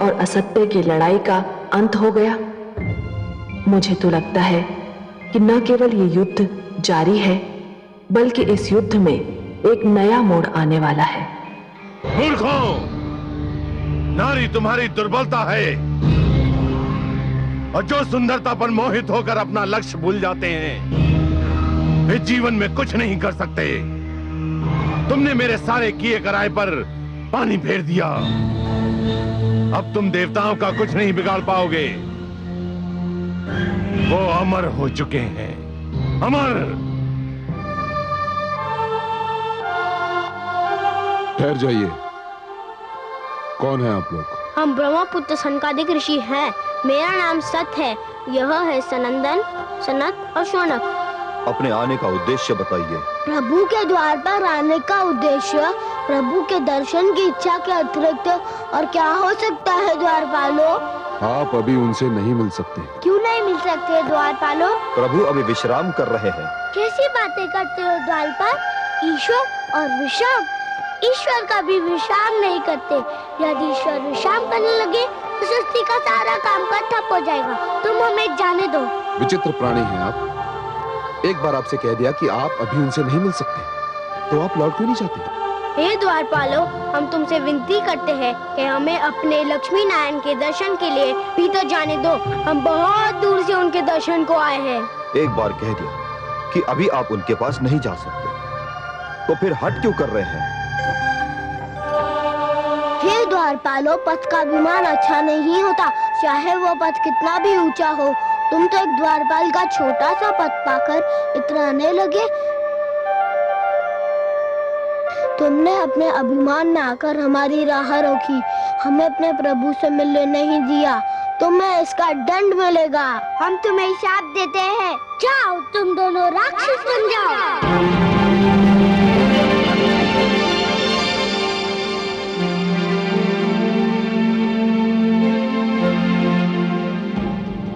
और असत्य की लड़ाई का अंत हो गया। मुझे तो लगता है कि न केवल ये युद्ध जारी है, बल्कि इस युद्ध में एक नया मोड़ आने वाला है। मूर्खों, नारी तुम्हारी दुर्बलता है, और जो सुंदरता पर मोहित होकर अपना लक्ष्य भूल जाते हैं, वे जीवन में कुछ नहीं कर सकते। तुमने मेरे सारे किए कराए पर पानी फेर दिया। अब तुम देवताओं का कुछ नहीं बिगाड़ पाओगे। वो अमर हो चुके हैं, अमर। ठहर जाइए। कौन है आप लोग? हम ब्रह्मपुत्र सनकादिक ऋषि हैं। मेरा नाम सत है। यह है सनंदन, सनत और शौनक। अपने आने का उद्देश्य बताइए। प्रभु के द्वार पर आने का उद्देश्य प्रभु के दर्शन की इच्छा के अतिरिक्त और क्या हो सकता है द्वारपालो? आप अभी उनसे नहीं मिल सकते। क्यों नहीं मिल सकते द्वारपालो? प्रभु अभी विश्राम कर रहे हैं। कैसी बातें करते हो द्वारपाल? ईश्वर और विश्राम? ईश्वर कभी विश्राम नहीं करते। यदि ईश्वर विश्राम करने लगे तो सृष्टि का सारा काम ठप हो जाएगा। तुम हमें जाने दो। विचित्र प्राणी हैं आप। एक बार आपसे कह दिया कि आप अभी उनसे नहीं मिल सकते, तो आप लौट क्यों नहीं जाते? हे द्वारपालो, हम तुमसे विनती करते हैं कि हमें अपने लक्ष्मी नारायण के दर्शन के लिए भीतर जाने दो। हम बहुत दूर से उनके दर्शन को आए हैं। एक बार कह दिया कि अभी आप उनके पास नहीं जा सकते, तो फिर हट क्यों कर रहे हैं? हे द्वारपालो, पथ का विमान अच्छा नहीं होता, चाहे वो पथ कितना भी ऊंचा हो। तुम तो एक द्वारपाल का छोटा सा पथ पाकर इतराने लगे। तुमने अपने अभिमान में आकर हमारी राह रोकी, हमें अपने प्रभु से मिलने नहीं दिया। तुम्हें इसका दंड मिलेगा। हम तुम्हें शाप देते हैं। जाओ, तुम दोनों राक्षस बन जाओ।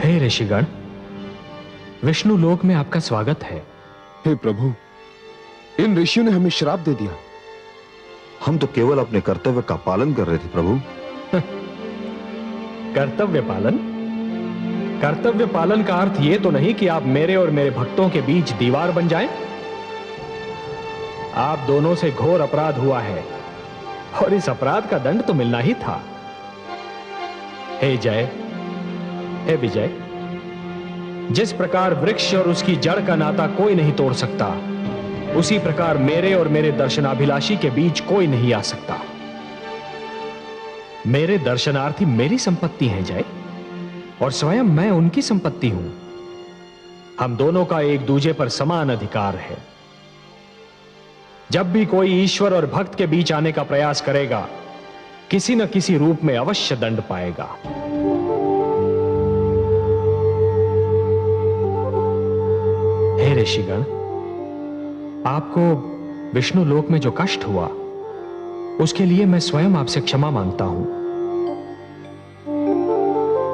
हे ऋषिगण, विष्णु लोक में आपका स्वागत है। हे प्रभु, इन ऋषियों ने हमें श्राप दे दिया। हम तो केवल अपने कर्तव्य का पालन कर रहे थे प्रभु। कर्तव्य पालन? कर्तव्य पालन का अर्थ यह तो नहीं कि आप मेरे और मेरे भक्तों के बीच दीवार बन जाएं। आप दोनों से घोर अपराध हुआ है और इस अपराध का दंड तो मिलना ही था। हे जय, हे विजय, जिस प्रकार वृक्ष और उसकी जड़ का नाता कोई नहीं तोड़ सकता, उसी प्रकार मेरे और मेरे दर्शनाभिलाषी के बीच कोई नहीं आ सकता। मेरे दर्शनार्थी मेरी संपत्ति हैं जय, और स्वयं मैं उनकी संपत्ति हूं। हम दोनों का एक दूजे पर समान अधिकार है। जब भी कोई ईश्वर और भक्त के बीच आने का प्रयास करेगा, किसी न किसी रूप में अवश्य दंड पाएगा। हे ऋषिगण, आपको विष्णु लोक में जो कष्ट हुआ, उसके लिए मैं स्वयं आपसे क्षमा मांगता हूं।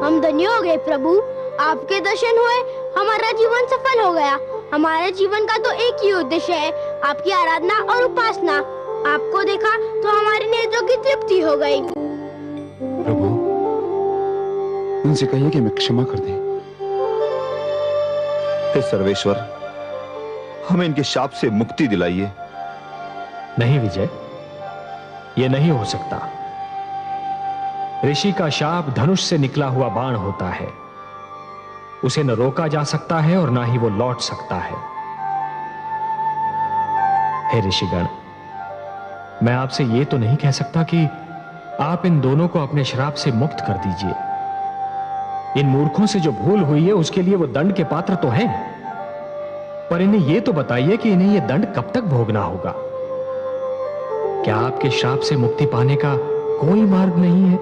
हम धन्य हो गए प्रभु, आपके दर्शन हुए, हमारा जीवन सफल हो गया। हमारे जीवन का तो एक ही उद्देश्य है, आपकी आराधना और उपासना। आपको देखा तो हमारी नेत्रों की तृप्ति हो गई। प्रभु, उनसे कहिए कि हमें क्षमा कर दें। हे सर्वेश्वर, हमें इनके शाप से मुक्ति दिलाइए। नहीं विजय, यह नहीं हो सकता। ऋषि का शाप धनुष से निकला हुआ बाण होता है। उसे न रोका जा सकता है और ना ही वो लौट सकता है। हे ऋषिगण, मैं आपसे यह तो नहीं कह सकता कि आप इन दोनों को अपने श्राप से मुक्त कर दीजिए। इन मूर्खों से जो भूल हुई है उसके लिए वो दंड के पात्र तो हैं, पर इन्हें यह तो बताइए कि इन्हें यह दंड कब तक भोगना होगा। क्या आपके श्राप से मुक्ति पाने का कोई मार्ग नहीं है?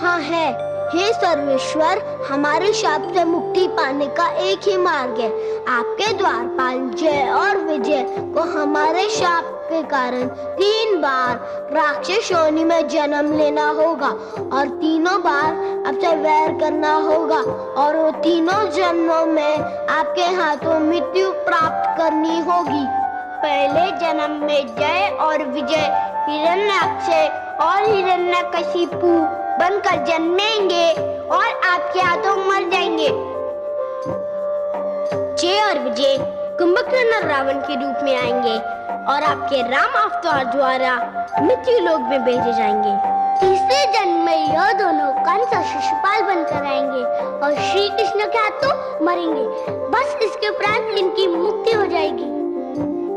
हाँ है। हे सर्वेश्वर, हमारे शाप से मुक्ति पाने का एक ही मार्ग है। आपके द्वारपाल जय और विजय को हमारे शाप के कारण 3 बार राक्षस योनि में जन्म लेना होगा और तीनों बार आपसे वैर करना होगा, और वो तीनों जन्मों में आपके हाथों मृत्यु प्राप्त करनी होगी। पहले जन्म में जय और विजय हिरण्याक्ष और हिरण्यकशिपु बनकर जन्मेंगे और आपके हाथों मर जाएंगे। जय और विजय कुंभकर्ण और रावण के रूप में आएंगे और आपके राम अवतार द्वारा मृत्यु लोक में भेजे जाएंगे। तीसरे जन्म में यह दोनों कंस और शिशुपाल बनकर आएंगे और श्री कृष्ण के हाथों मरेंगे। बस इसके उपरांत इनकी मुक्ति हो जाएगी।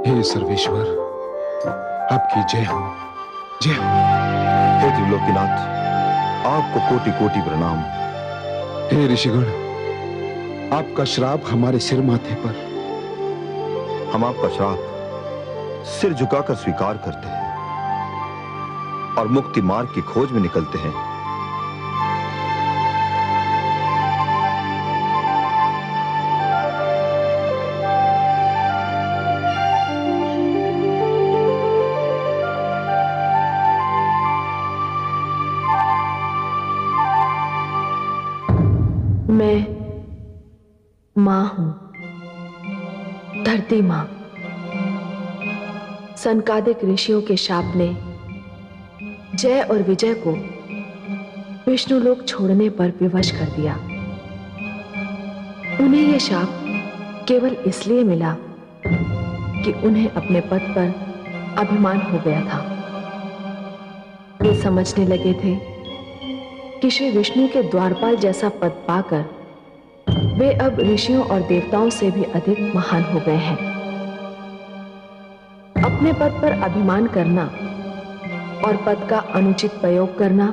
हे सर्वेश्वर, आपकी जय हो, जय हो। हे त्रिलोकीनाथ, आपको कोटि कोटि प्रणाम। हे ऋषिगण, आपका श्राप हमारे सिर माथे पर। हम आपका श्राप सिर झुकाकर स्वीकार करते हैं और मुक्ति मार्ग की खोज में निकलते हैं। मैं मां हूं, धरती मां। सनकादिक ऋषियों के शाप ने जय और विजय को विष्णुलोक छोड़ने पर विवश कर दिया। उन्हें यह शाप केवल इसलिए मिला कि उन्हें अपने पद पर अभिमान हो गया था। वे समझने लगे थे कि श्री विष्णु के द्वारपाल जैसा पद पाकर वे अब ऋषियों और देवताओं से भी अधिक महान हो गए हैं। अपने पद पर अभिमान करना और पद का अनुचित प्रयोग करना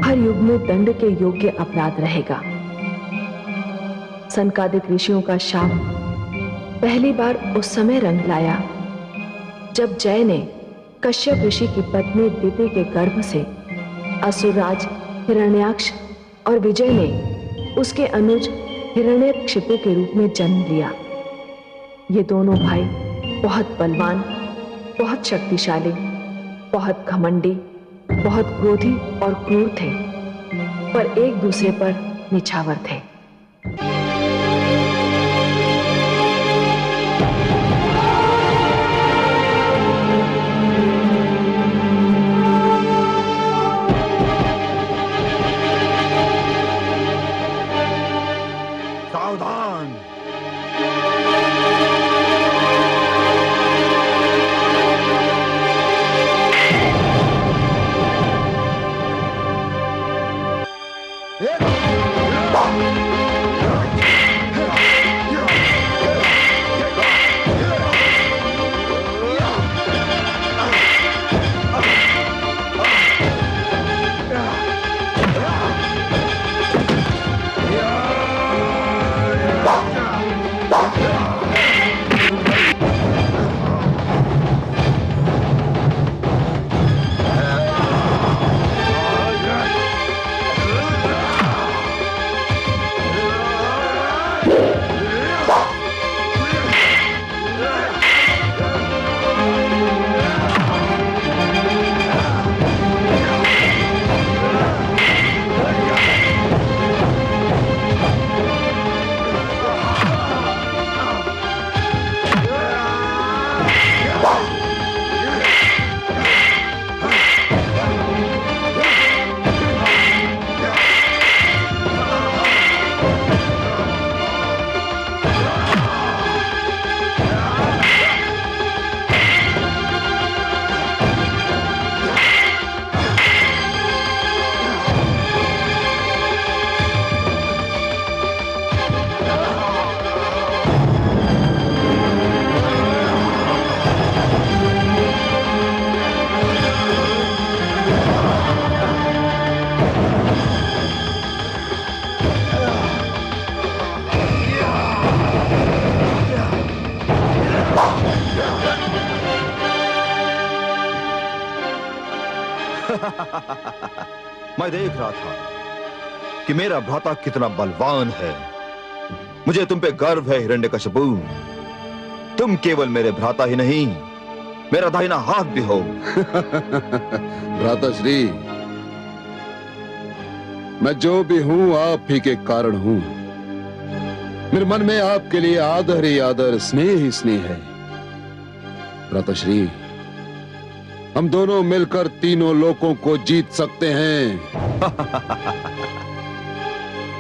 हर युग में दंड के योग्य अपराध रहेगा। सनकादिक ऋषियों का शाप पहली बार उस समय रंग लाया जब जय ने कश्यप ऋषि की पत्नी दिति के गर्भ से असुरराज हिरण्याक्ष और विजय ने उसके अनुज हिरण्यकशिपु के रूप में जन्म लिया। ये दोनों भाई बहुत बलवान, बहुत शक्तिशाली, बहुत घमंडी, बहुत क्रोधी और क्रूर थे, पर एक दूसरे पर निछावर थे। सावधान! मैं देख रहा था कि मेरा भ्राता कितना बलवान है। मुझे तुम पे गर्व है हिरण्यकशिपु। तुम केवल मेरे भ्राता ही नहीं, मेरा दाहिना हाथ भी हो। भ्राता श्री, मैं जो भी हूं आप ही के कारण हूं। मेरे मन में आपके लिए आदर ही आदर, स्नेह ही स्नेह है। भ्राता श्री, हम दोनों मिलकर तीनों लोकों को जीत सकते हैं।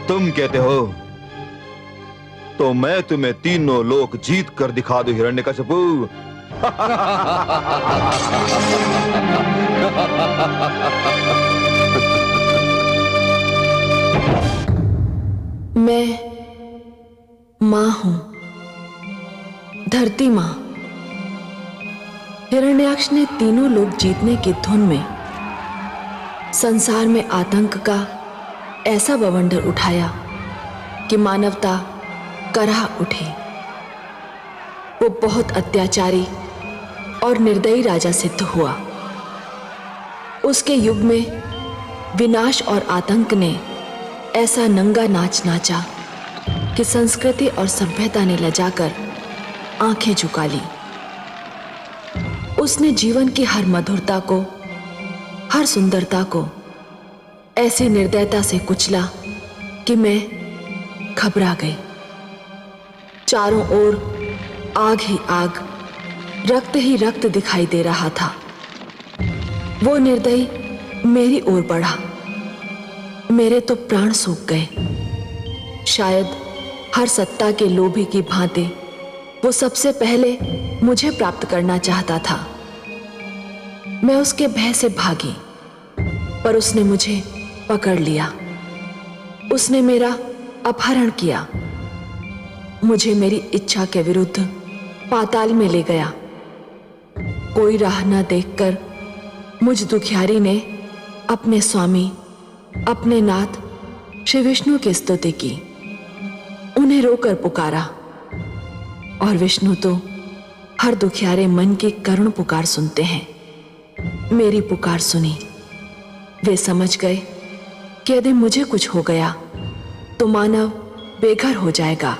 तुम कहते हो तो मैं तुम्हें तीनों लोक जीत कर दिखा दूं हिरण्यकशिपु। मैं मां हूं, धरती मां। हिरण्याक्ष ने तीनों लोग जीतने की धुन में संसार में आतंक का ऐसा बवंडर उठाया कि मानवता कराह उठी। वो बहुत अत्याचारी और निर्दयी राजा सिद्ध हुआ। उसके युग में विनाश और आतंक ने ऐसा नंगा नाच नाचा कि संस्कृति और सभ्यता ने लजाकर आंखें झुका ली। उसने जीवन की हर मधुरता को, हर सुंदरता को ऐसी निर्दयता से कुचला कि मैं घबरा गई। चारों ओर आग ही आग, रक्त ही रक्त दिखाई दे रहा था। वो निर्दयी मेरी ओर बढ़ा। मेरे तो प्राण सूख गए। शायद हर सत्ता के लोभी की भांति वो सबसे पहले मुझे प्राप्त करना चाहता था। मैं उसके भय से भागी, पर उसने मुझे पकड़ लिया। उसने मेरा अपहरण किया, मुझे मेरी इच्छा के विरुद्ध पाताल में ले गया। कोई राह न देखकर मुझ दुखियारी ने अपने स्वामी, अपने नाथ श्री विष्णु की स्तुति की। उन्हें रोकर पुकारा, और विष्णु तो हर दुखियारे मन की करुण पुकार सुनते हैं। मेरी पुकार सुनी। वे समझ गए कि यदि मुझे कुछ हो गया तो मानव बेघर हो जाएगा,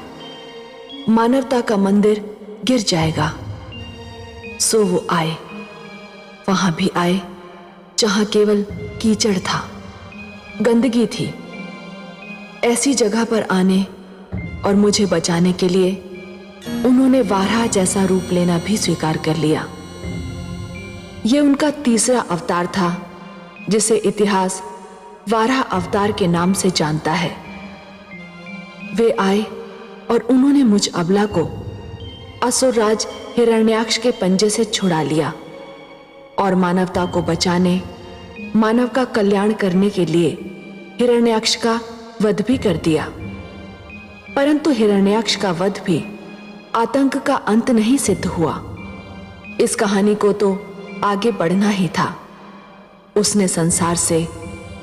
मानवता का मंदिर गिर जाएगा। सो वो आए, वहां भी आए जहां केवल कीचड़ था, गंदगी थी। ऐसी जगह पर आने और मुझे बचाने के लिए उन्होंने वाराह जैसा रूप लेना भी स्वीकार कर लिया। यह उनका तीसरा अवतार था, जिसे इतिहास वाराह अवतार के नाम से जानता है। वे आए और उन्होंने मुझ अबला को असुरराज हिरण्याक्ष के पंजे से छुड़ा लिया और मानवता को बचाने, मानव का कल्याण करने के लिए हिरण्याक्ष का वध भी कर दिया। परंतु हिरण्याक्ष का वध भी आतंक का अंत नहीं सिद्ध हुआ। इस कहानी को तो आगे बढ़ना ही था। उसने संसार से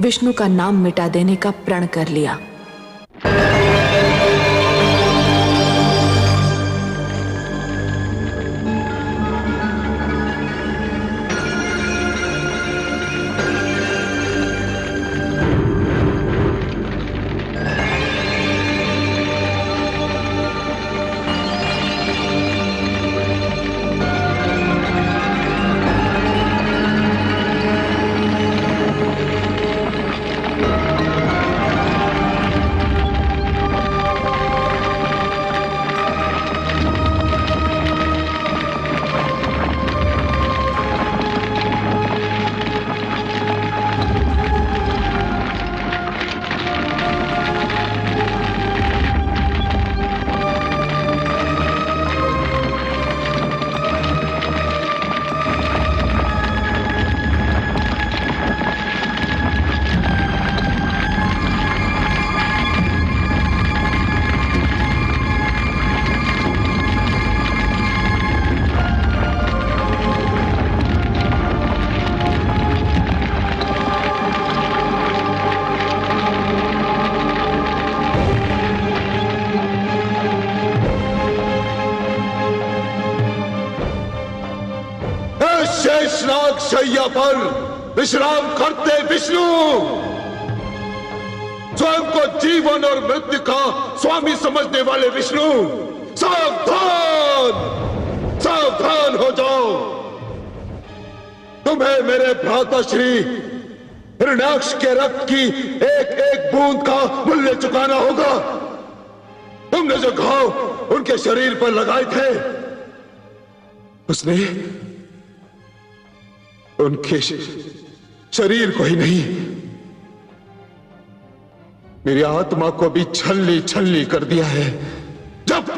विष्णु का नाम मिटा देने का प्रण कर लिया। शेषनाग शैया पर विश्राम करते विष्णु, स्वयं को जीवन और मृत्यु का स्वामी समझने वाले विष्णु, सावधान सावधान हो जाओ। तुम्हें मेरे भ्राता श्री हिरण्याक्ष के रक्त की एक एक बूंद का मूल्य चुकाना होगा। तुमने जो घाव उनके शरीर पर लगाए थे, उसने उनके शरीर को ही नहीं मेरी आत्मा को भी छलनी छलनी कर दिया है। जब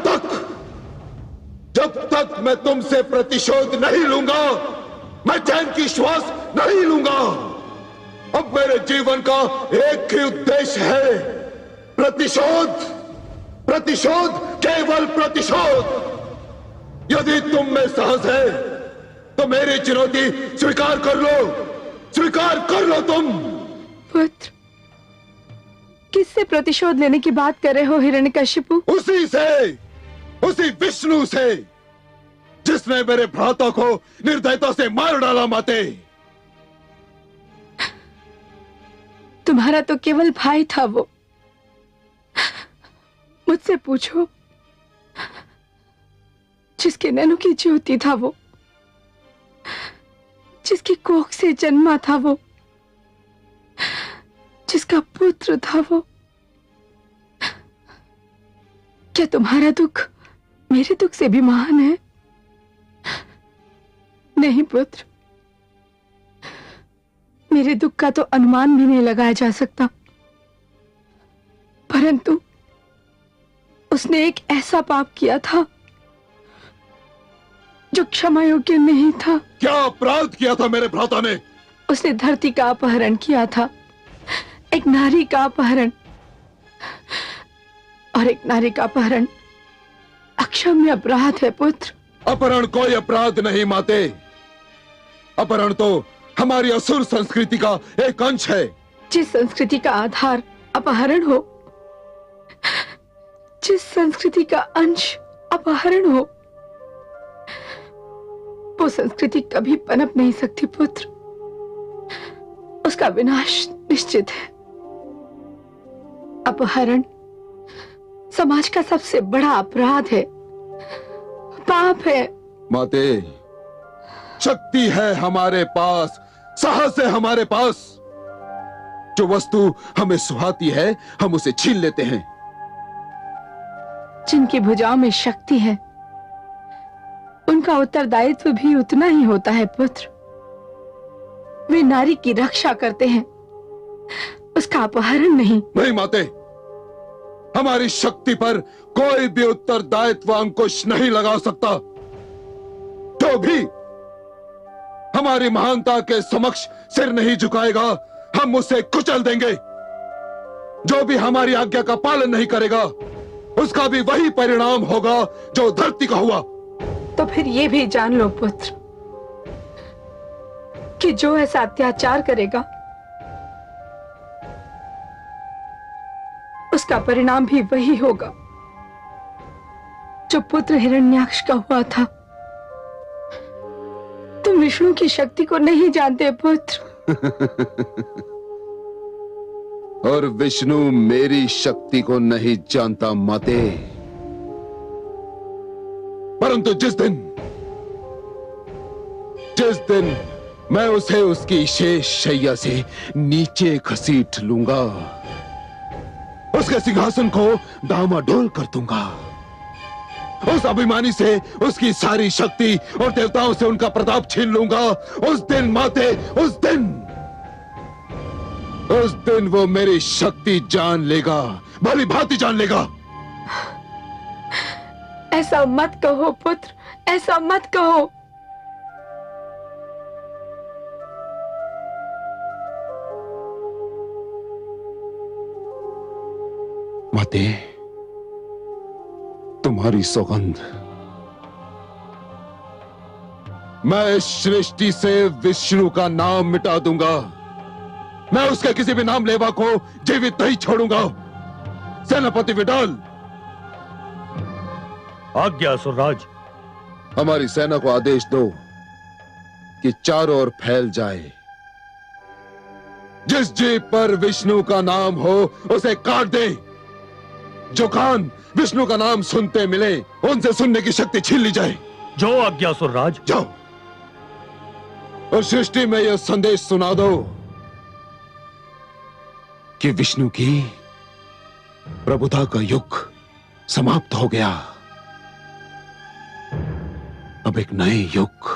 तक मैं तुमसे प्रतिशोध नहीं लूंगा, मैं चैन की श्वास नहीं लूंगा। अब मेरे जीवन का एक ही उद्देश्य है, प्रतिशोध, प्रतिशोध, केवल प्रतिशोध। यदि तुम में साहस है तो मेरी चुनौती स्वीकार कर लो, स्वीकार कर लो तुम। पुत्र, किससे प्रतिशोध लेने की बात कर रहे हो हिरण्यकशिपु? उसी से, उसी विष्णु से जिसने मेरे भ्राता को निर्दयता से मार डाला। माते, तुम्हारा तो केवल भाई था वो। मुझसे पूछो, जिसके नैनों की ज्योति था वो, जिसकी कोख से जन्मा था वो, जिसका पुत्र था वो। क्या तुम्हारा दुख मेरे दुख से भी महान है? नहीं पुत्र, मेरे दुख का तो अनुमान भी नहीं लगाया जा सकता, परंतु उसने एक ऐसा पाप किया था जो क्षमा योग्य नहीं था। क्या अपराध किया था मेरे भ्राता ने? उसने धरती का अपहरण किया था, एक नारी का अपहरण, और एक नारी का अपहरण अक्षम्य अपराध है पुत्र। अपहरण कोई अपराध नहीं माते, अपहरण तो हमारी असुर संस्कृति का एक अंश है। जिस संस्कृति का आधार अपहरण हो, जिस संस्कृति का अंश अपहरण हो, वो संस्कृति कभी पनप नहीं सकती पुत्र। उसका विनाश निश्चित है। अपहरण समाज का सबसे बड़ा अपराध है, पाप है। माते, शक्ति है हमारे पास, साहस है हमारे पास। जो वस्तु हमें सुहाती है हम उसे छीन लेते हैं। जिनकी भुजाओं में शक्ति है उनका उत्तरदायित्व भी उतना ही होता है पुत्र। वे नारी की रक्षा करते हैं, उसका अपहरण नहीं। नहीं माते, हमारी शक्ति पर कोई भी उत्तरदायित्व अंकुश नहीं लगा सकता। जो भी हमारी महानता के समक्ष सिर नहीं झुकाएगा हम उसे कुचल देंगे। जो भी हमारी आज्ञा का पालन नहीं करेगा उसका भी वही परिणाम होगा जो धरती का हुआ। तो फिर ये भी जान लो पुत्र कि जो ऐसा अत्याचार करेगा उसका परिणाम भी वही होगा जो पुत्र हिरण्याक्ष का हुआ था। तुम विष्णु की शक्ति को नहीं जानते पुत्र। और विष्णु मेरी शक्ति को नहीं जानता माते। परंतु जिस दिन मैं उसे उसकी शेष शैया से नीचे घसीट लूंगा, उसके सिंहासन को डामाडोल कर दूंगा, उस अभिमानी से उसकी सारी शक्ति और देवताओं से उनका प्रताप छीन लूंगा। उस दिन माते, उस दिन वो मेरी शक्ति जान लेगा, भली भांति जान लेगा। ऐसा मत कहो पुत्र, ऐसा मत कहो। माते, तुम्हारी सौगंध, मैं इस सृष्टि से विष्णु का नाम मिटा दूंगा। मैं उसके किसी भी नाम लेवा को जीवित नहीं छोड़ूंगा। सेनापति विडाल, आज्ञा असुरराज। हमारी सेना को आदेश दो कि चारों ओर फैल जाए। जिस जीव पर विष्णु का नाम हो उसे काट दे। जो कान विष्णु का नाम सुनते मिले उनसे सुनने की शक्ति छीन ली जाए। जो आज्ञा असुरराज। जाओ और सृष्टि में यह संदेश सुना दो कि विष्णु की प्रभुता का युग समाप्त हो गया। अब एक नए युग,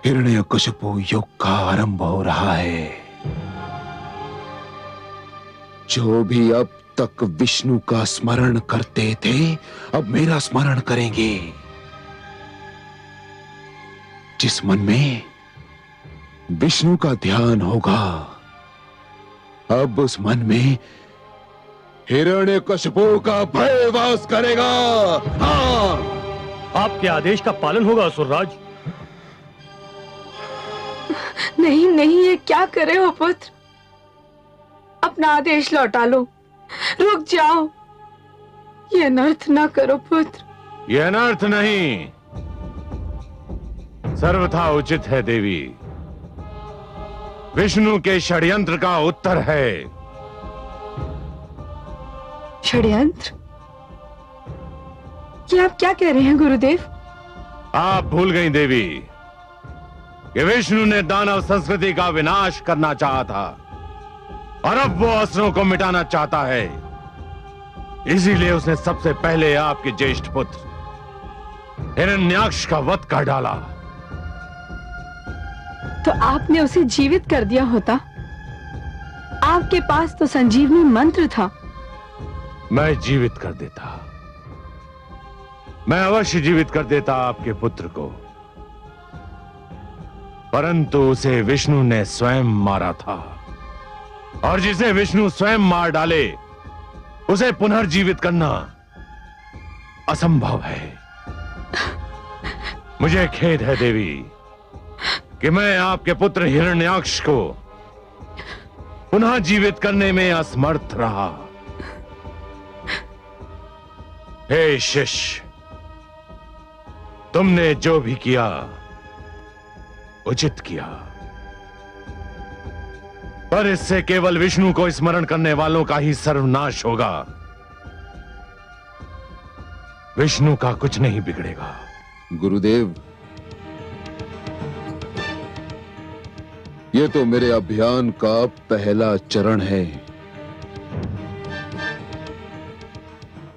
हिरण्यकशिपु युग का आरंभ हो रहा है। जो भी अब तक विष्णु का स्मरण करते थे अब मेरा स्मरण करेंगे। जिस मन में विष्णु का ध्यान होगा अब उस मन में हिरण्यकशिपु का भय वास करेगा। हाँ, आपके आदेश का पालन होगा असुरराज। नहीं नहीं, ये क्या करे हो पुत्र? अपना आदेश लौटा लो, रुक जाओ। ये अनर्थ ना करो पुत्र। ये अनर्थ नहीं, सर्वथा उचित है देवी। विष्णु के षड्यंत्र का उत्तर है। षड्यंत्र? ये आप क्या कह रहे हैं गुरुदेव? आप भूल गई देवी कि विष्णु ने दानव संस्कृति का विनाश करना चाहा था और अब वो असुरों को मिटाना चाहता है। इसीलिए उसने सबसे पहले आपके ज्येष्ठ पुत्र हिरण्याक्ष का वध कर डाला। तो आपने उसे जीवित कर दिया होता। आपके पास तो संजीवनी मंत्र था। मैं जीवित कर देता, मैं अवश्य जीवित कर देता आपके पुत्र को, परंतु उसे विष्णु ने स्वयं मारा था और जिसे विष्णु स्वयं मार डाले उसे पुनर्जीवित करना असंभव है। मुझे खेद है देवी कि मैं आपके पुत्र हिरण्याक्ष को पुनः जीवित करने में असमर्थ रहा। हे शिष्य, तुमने जो भी किया उचित किया, पर इससे केवल विष्णु को स्मरण करने वालों का ही सर्वनाश होगा। विष्णु का कुछ नहीं बिगड़ेगा। गुरुदेव, ये तो मेरे अभियान का पहला चरण है।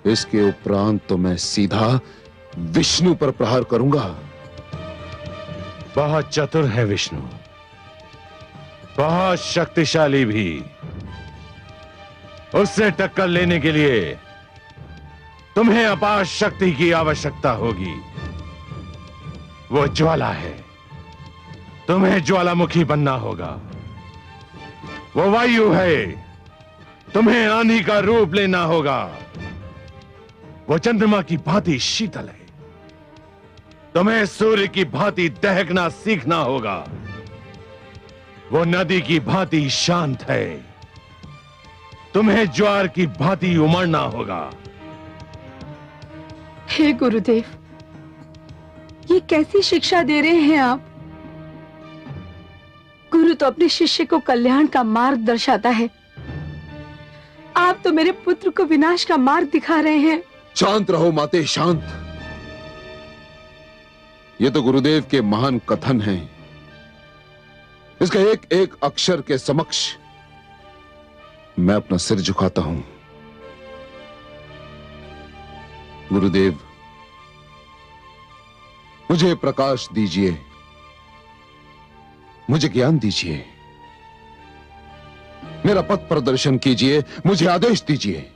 इसके उपरांत तो मैं सीधा विष्णु पर प्रहार करूंगा। बहुत चतुर है विष्णु, बहुत शक्तिशाली भी। उससे टक्कर लेने के लिए तुम्हें अपार शक्ति की आवश्यकता होगी। वो ज्वाला है, तुम्हें ज्वालामुखी बनना होगा। वो वायु है, तुम्हें आंधी का रूप लेना होगा। वो चंद्रमा की भांति शीतल है, तुम्हें सूर्य की भांति दहकना सीखना होगा। वो नदी की भांति शांत है, तुम्हें ज्वार की भांति उमड़ना होगा। हे गुरुदेव, ये कैसी शिक्षा दे रहे हैं आप? गुरु तो अपने शिष्य को कल्याण का मार्ग दर्शाता है। आप तो मेरे पुत्र को विनाश का मार्ग दिखा रहे हैं। शांत रहो माते, शांत। ये तो गुरुदेव के महान कथन हैं। इसका एक एक अक्षर के समक्ष मैं अपना सिर झुकाता हूं। गुरुदेव, मुझे प्रकाश दीजिए, मुझे ज्ञान दीजिए, मेरा पथ प्रदर्शन कीजिए, मुझे आदेश दीजिए।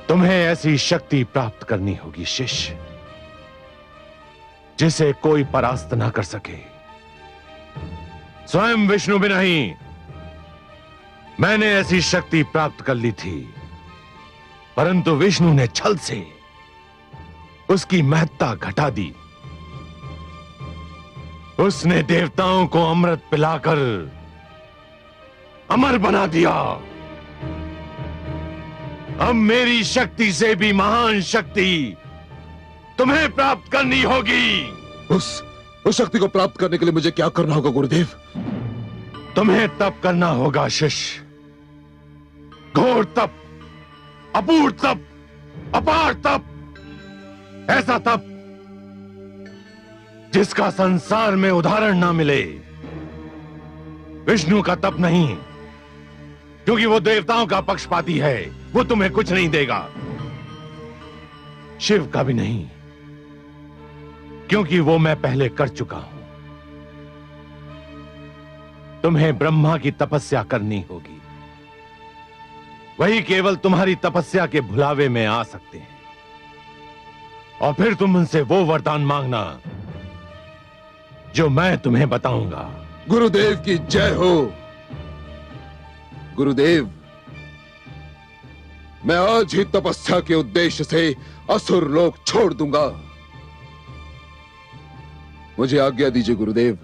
तुम्हें ऐसी शक्ति प्राप्त करनी होगी शिष्य, जिसे कोई परास्त ना कर सके। स्वयं विष्णु भी नहीं, मैंने ऐसी शक्ति प्राप्त कर ली थी, परंतु विष्णु ने छल से उसकी महत्ता घटा दी। उसने देवताओं को अमृत पिलाकर अमर बना दिया। अब मेरी शक्ति से भी महान शक्ति तुम्हें प्राप्त करनी होगी। उस शक्ति को प्राप्त करने के लिए मुझे क्या करना होगा गुरुदेव? तुम्हें तप करना होगा शिष्य, घोर तप, अपूर्व तप, अपार तप, ऐसा तप जिसका संसार में उदाहरण ना मिले। विष्णु का तप नहीं, क्योंकि वो देवताओं का पक्षपाती है, वो तुम्हें कुछ नहीं देगा। शिव का भी नहीं, क्योंकि वो मैं पहले कर चुका हूं। तुम्हें ब्रह्मा की तपस्या करनी होगी, वही केवल तुम्हारी तपस्या के भुलावे में आ सकते हैं। और फिर तुम उनसे वो वरदान मांगना जो मैं तुम्हें बताऊंगा। गुरुदेव की जय हो। गुरुदेव, मैं आज ही तपस्या के उद्देश्य से असुर लोक छोड़ दूंगा। मुझे आज्ञा दीजिए गुरुदेव।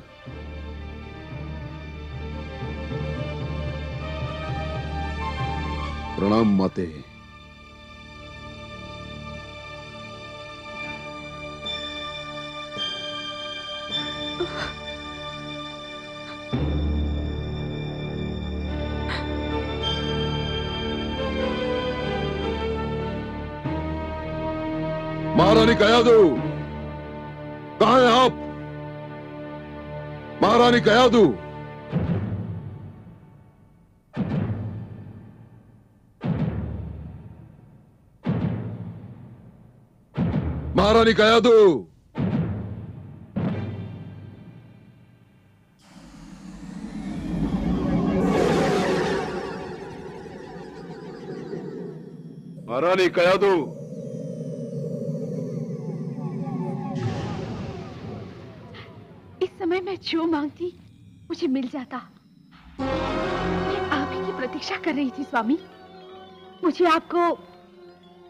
प्रणाम माते। महारानी कयादू, कहां हैं आप? महारानी कयादू, महारानी कयादू। महारानी कयादू, इस समय मैं जो मांगती मुझे मिल जाता। मैं आप ही की प्रतीक्षा कर रही थी स्वामी। मुझे आपको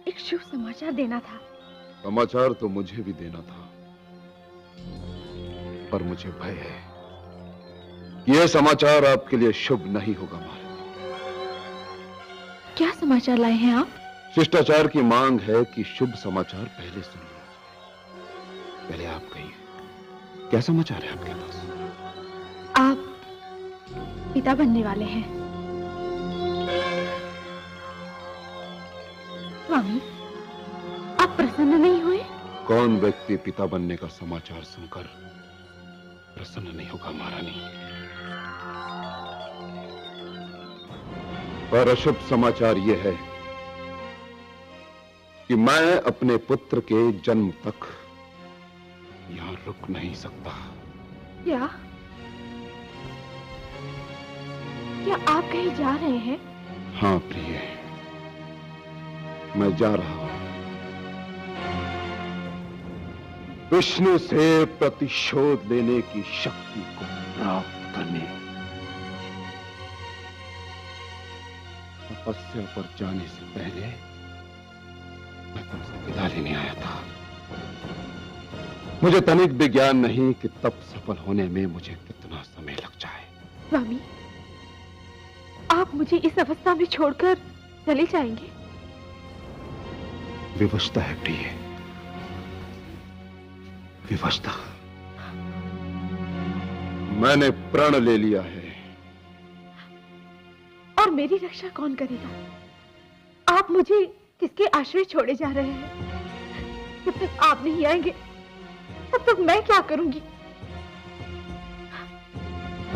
एक शुभ समाचार देना था। समाचार तो मुझे भी देना था, पर मुझे भय है कि यह समाचार आपके लिए शुभ नहीं होगा। महारानी, क्या समाचार लाए हैं आप? शिष्टाचार की मांग है कि शुभ समाचार पहले सुन लिया जाए। पहले आप कहिए, क्या समाचार है आपके पास? आप पिता बनने वाले हैं। स्वामी, आप प्रसन्न नहीं हुए? कौन व्यक्ति पिता बनने का समाचार सुनकर प्रसन्न नहीं होगा महारानी? पर अशुभ समाचार यह है कि मैं अपने पुत्र के जन्म तक यहां रुक नहीं सकता। क्या आप कहीं जा रहे हैं? हाँ प्रिय, मैं जा रहा हूं विष्णु से प्रतिशोध लेने की शक्ति को प्राप्त करने। तपस्या पर जाने से पहले मैं तुमसे विदा लेने आया था। मुझे तनिक भी ज्ञान नहीं कि तप सफल होने में मुझे कितना समय लग जाए। स्वामी, आप मुझे इस अवस्था में छोड़कर चले जाएंगे? विवशता है प्रिय, विवशता। मैंने प्रण ले लिया है। और मेरी रक्षा कौन करेगा? आप मुझे किसके आश्रय छोड़े जा रहे हैं? जब तक आप नहीं आएंगे तब तक मैं क्या करूंगी?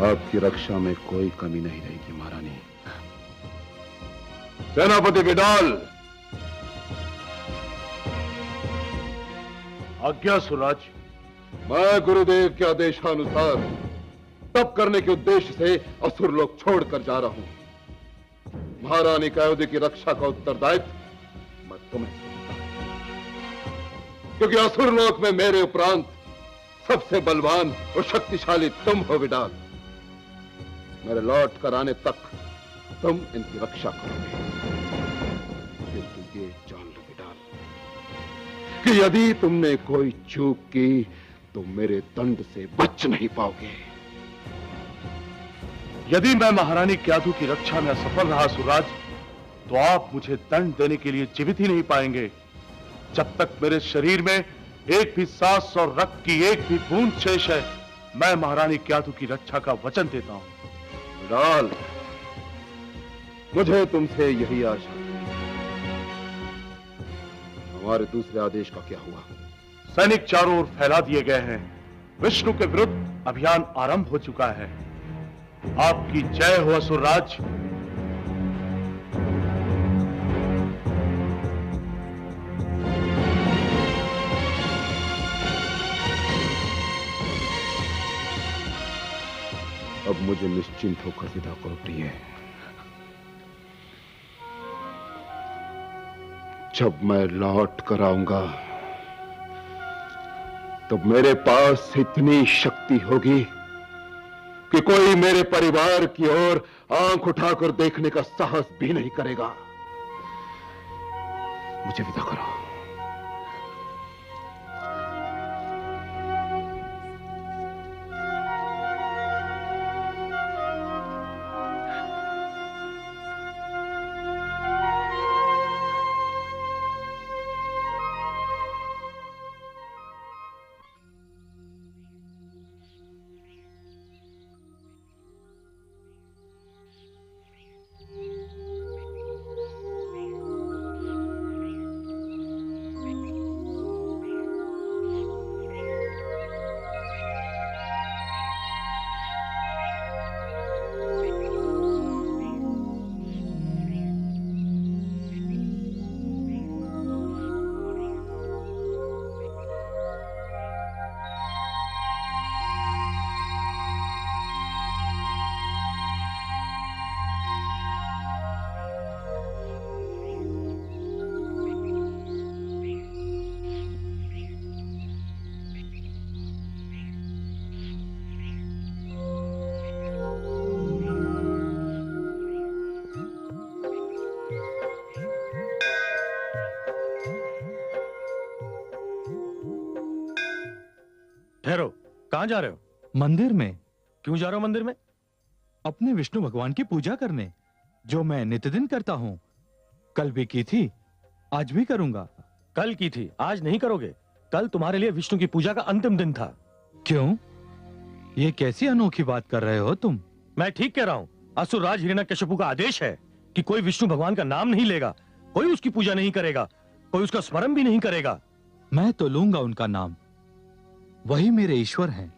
आपकी रक्षा में कोई कमी नहीं रहेगी महारानी। सेनापति विडाल। आज्ञा सुराज। मैं गुरुदेव के आदेशानुसार तप करने के उद्देश्य से असुर लोग छोड़कर जा रहा हूं। महारानी कयादू की रक्षा का उत्तरदायित्व मैं तुम्हें सौंपता हूं, क्योंकि असुर लोक में मेरे उपरांत सबसे बलवान और शक्तिशाली तुम हो विडाल। मेरे लौट कर आने तक तुम इनकी रक्षा करोगे। किंतु ये जान लो विडाल कि यदि तुमने कोई चूक की तो मेरे दंड से बच नहीं पाओगे। यदि मैं महारानी कयादू की रक्षा में असफल रहा सुराज, तो आप मुझे दंड देने के लिए जीवित ही नहीं पाएंगे। जब तक मेरे शरीर में एक भी सांस और रक्त की एक भी बूंद शेष है, मैं महारानी कयादू की रक्षा का वचन देता हूं। विडाल, मुझे तुमसे यही आशा है। हमारे दूसरे आदेश का क्या हुआ? सैनिक चारों ओर फैला दिए गए हैं। विष्णु के विरुद्ध अभियान आरंभ हो चुका है। आपकी जय हो असुरराज। अब मुझे निश्चिंत होकर विदा करो प्रिय। जब मैं लौट कर आऊंगा तो मेरे पास इतनी शक्ति होगी कि कोई मेरे परिवार की ओर आंख उठाकर देखने का साहस भी नहीं करेगा। मुझे विदा करो। ठहरो, कहां जा रहे हो? मंदिर में। क्यों जा रहे हो मंदिर में? अपने विष्णु भगवान की पूजा करने, जो मैं नित्यदिन करता हूं। कल भी की थी, आज भी करूंगा। कल की थी, आज नहीं करोगे। कल तुम्हारे लिए विष्णु की पूजा का अंतिम दिन था। क्यों? ये कैसी अनोखी बात कर रहे हो तुम? मैं ठीक कह रहा हूं। असुरराज हिरण्यकशिपु का आदेश है कि कोई विष्णु भगवान का नाम नहीं लेगा, कोई उसकी पूजा नहीं करेगा, कोई उसका स्मरण भी नहीं करेगा। मैं तो लूंगा उनका नाम, वही मेरे ईश्वर हैं।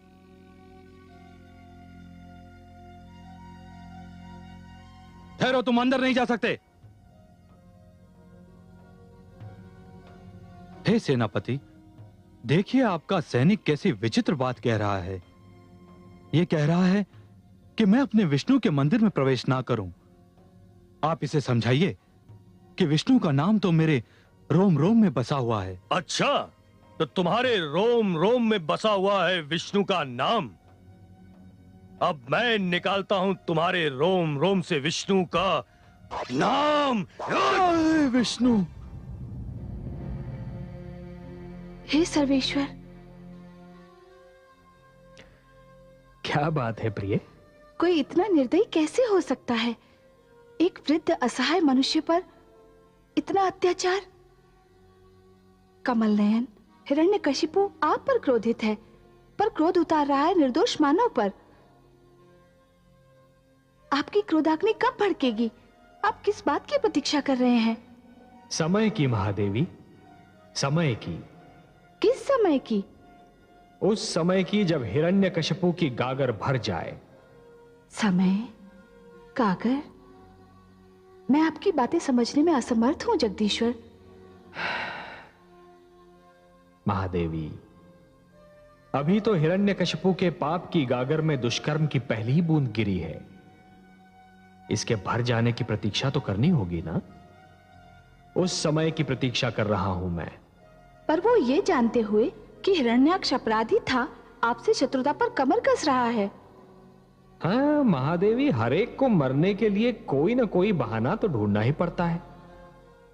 ठहरो, तुम अंदर नहीं जा सकते। हे सेनापति, देखिए आपका सैनिक कैसी विचित्र बात कह रहा है। यह कह रहा है कि मैं अपने विष्णु के मंदिर में प्रवेश ना करूं। आप इसे समझाइए कि विष्णु का नाम तो मेरे रोम रोम में बसा हुआ है। अच्छा, तो तुम्हारे रोम रोम में बसा हुआ है विष्णु का नाम। अब मैं निकालता हूं तुम्हारे रोम रोम से विष्णु का नाम। विष्णु! हे सर्वेश्वर! क्या बात है प्रिय? कोई इतना निर्दयी कैसे हो सकता है? एक वृद्ध असहाय मनुष्य पर इतना अत्याचार। कमल नयन, हिरण्यकशिपु आप पर क्रोधित है, पर क्रोध उतार रहा है निर्दोष मानव पर। आपकी क्रोधाग्नि कब भड़केगी? आप किस बात की प्रतीक्षा कर रहे हैं? समय की महादेवी, समय की। किस समय की? उस समय की जब हिरण्यकशिपु की गागर भर जाए। समय? गागर? मैं आपकी बातें समझने में असमर्थ हूं जगदीश्वर। महादेवी, अभी तो हिरण्यकशिपु के पाप की गागर में दुष्कर्म की पहली बूंद गिरी है। इसके भर जाने की प्रतीक्षा तो करनी होगी ना? उस समय की प्रतीक्षा कर रहा हूं मैं। पर वो ये जानते हुए कि हिरण्याक्ष अपराधी था, आपसे शत्रुता पर कमर कस रहा है। हाँ महादेवी, हर एक को मरने के लिए कोई ना कोई बहाना तो ढूंढना ही पड़ता है।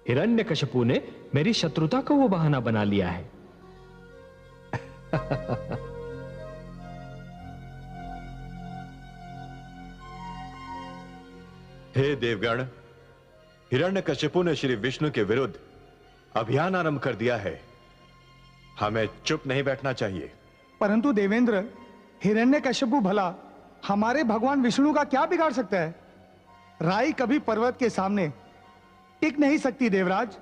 हिरण्यकशिपु ने मेरी शत्रुता को वो बहाना बना लिया है। हे देवगण, हिरण्यकशिपु ने श्री विष्णु के विरुद्ध अभियान आरंभ कर दिया है। हमें चुप नहीं बैठना चाहिए। परंतु देवेंद्र, हिरण्यकशिपु भला हमारे भगवान विष्णु का क्या बिगाड़ सकता है? राई कभी पर्वत के सामने टिक नहीं सकती देवराज।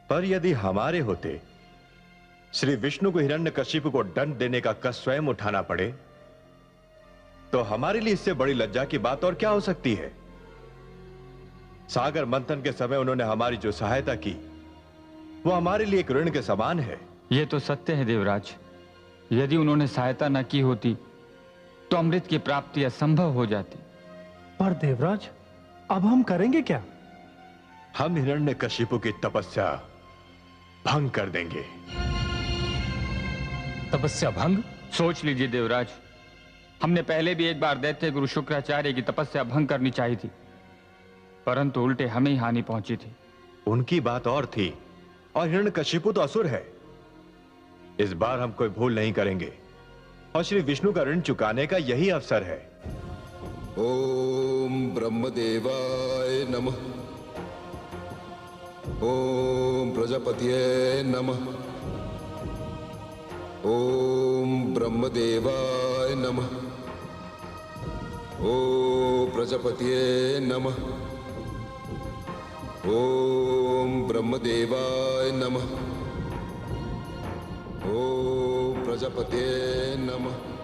पर यदि हमारे होते श्री विष्णु को हिरण्यकशिपु को दंड देने का कष्ट स्वयं उठाना पड़े, तो हमारे लिए इससे बड़ी लज्जा की बात और क्या हो सकती है? सागर मंथन के समय उन्होंने हमारी जो सहायता की, वो हमारे लिए एक ऋण के समान है। यह तो सत्य है देवराज। यदि उन्होंने सहायता न की होती तो अमृत की प्राप्ति असंभव हो जाती। पर देवराज, अब हम करेंगे क्या? हम हिरण्यकशिपु की तपस्या भंग कर देंगे। तपस्या भंग? सोच लीजिए देवराज, हमने पहले भी एक बार दैत्य गुरु शुक्राचार्य की तपस्या भंग करनी चाहिए थी, परंतु उल्टे हमें ही हानि पहुंची थी। उनकी बात और थी, और हिरण्यकशिपु तो असुर है। इस बार हम कोई भूल नहीं करेंगे और श्री विष्णु का ऋण चुकाने का यही अवसर है। ओम ब्रह्मदेवाय नमः। ओम प्रजापतये नमः। ओम ब्रह्मदेवाय नमः। ओम प्रजापतये नमः। ओम ब्रह्मदेवाय नमः। ओम प्रजापतये नमः।